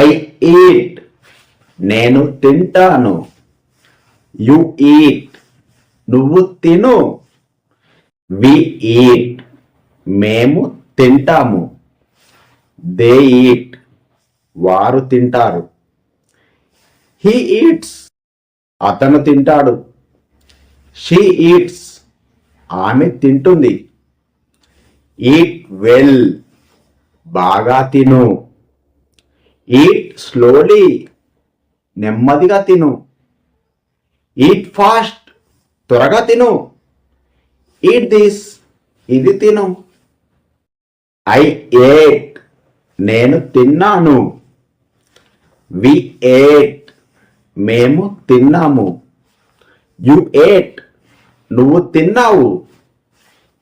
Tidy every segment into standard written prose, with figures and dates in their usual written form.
I eat నేను తింటాను. You eat నువ్వు తిను. వి ఈట్ మేము తింటాము. దే ఈట్ వారు తింటారు. హీ ఈట్స్ అతను తింటాడు. షీ ఈట్స్ ఆమె తింటుంది. ఈట్ వెల్ బాగా తిను. ఈట్ స్లోలీ నెమ్మదిగా తిను. ఈట్ ఫాస్ట్ త్వరగా తిను. ఈట్ దిస్ ఇది తిను. ఐ ఏట్ నేను తిన్నాను. వి ఏట్ మేము తిన్నాము. యు ఏట్ నువ్వు తిన్నావు.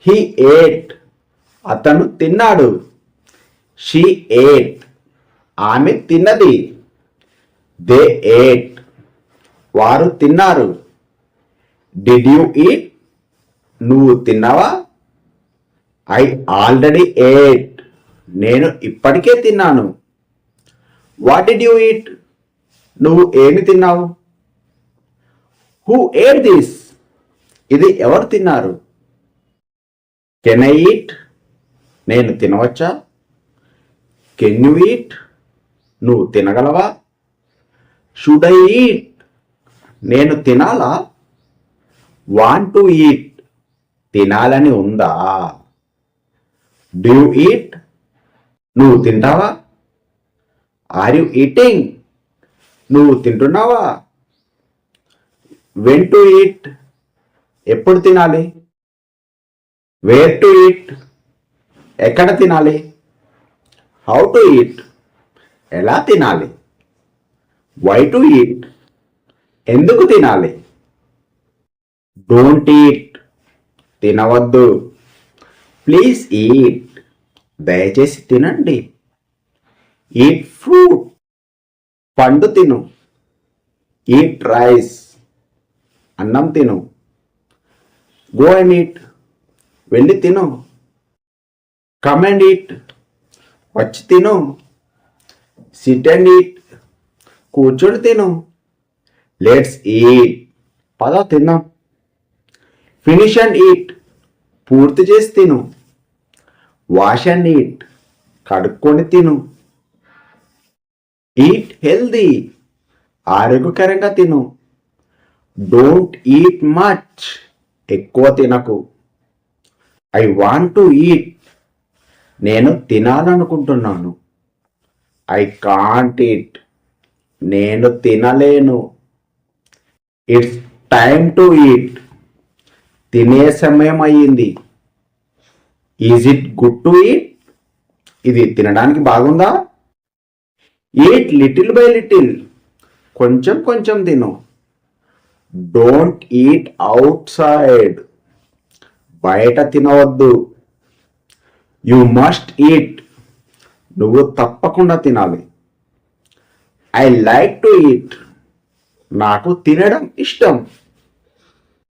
హీ ఏట్ అతను తిన్నాడు. షీ ఏట్ ఆమె తిన్నది. దే ఏట్ వారు తిన్నారు. డిడ్ యు ఈట్ నువ్వు తిన్నావా? ఐ ఆల్రెడీ ఏట్ నేను ఇప్పటికే తిన్నాను. వాట్ డిడ్ యు ఈట్ నువ్వు ఏమి తిన్నావు? హూ ఏట్ దిస్ ఇది ఎవరు తిన్నారు? కెన్ ఐ ఈట్ నేను తినవచ్చా? కెన్ యు ఈట్ నువ్వు తినగలవా? షుడ్ ఐ ఈట్ నేను తినాలా? వాంట్ టు ఈట్ తినాలని ఉందా? డూ యు ఈట్ నువ్వు తింటావా? ఆర్ యు ఈటింగ్ నువ్వు తింటున్నావా? వెన్ టు ఈట్ ఎప్పుడు తినాలి? వేర్ టు ఈట్ ఎక్కడ తినాలి? హౌ టు ఈట్ ఎలా తినాలి? వై టు ఈట్ ఎందుకు తినాలి? డోంట్ ఈట్ తినవద్దు. ప్లీజ్ ఈట్ దయచేసి తినండి. ఈట్ ఫ్రూట్ పండు తిను. ఈట్ రైస్ అన్నం తిను. గో అండ్ ఈట్ వెళ్ళి తిను. కమ్ అండ్ ఈట్ వచ్చి తిను. సిట్ అండ్ ఈట్ కూర్చొని తిను. లెట్స్ ఈట్ పద తిందాం. ఫినిష్ అండ్ ఈట్ పూర్తి చేసి తిను. వాష్ అండ్ ఈట్ కడుక్కొని తిను. ఈట్ హెల్దీ ఆరోగ్యకరంగా తిను. డోంట్ ఈట్ మచ్ ఎక్కువ తినకు. ఐ వాంట్ టు ఈట్ నేను తినాలనుకుంటున్నాను. ఐ కాంట్ ఈట్ నేను తినలేను. ఇట్స్ టైమ్ టు ఈట్ తినే సమయం అయ్యింది. Is it good to eat ఇది తినడానికి బాగుందా? ఈట్ లిటిల్ బై లిటిల్ కొంచెం కొంచెం తిను. డోంట్ ఈట్ అవుట్ సైడ్ బయట తినవద్దు. యు మస్ట్ ఈట్ నువ్వు తప్పకుండా తినాలి. ఐ లైక్ టు ఈట్ నాకు తినడం ఇష్టం.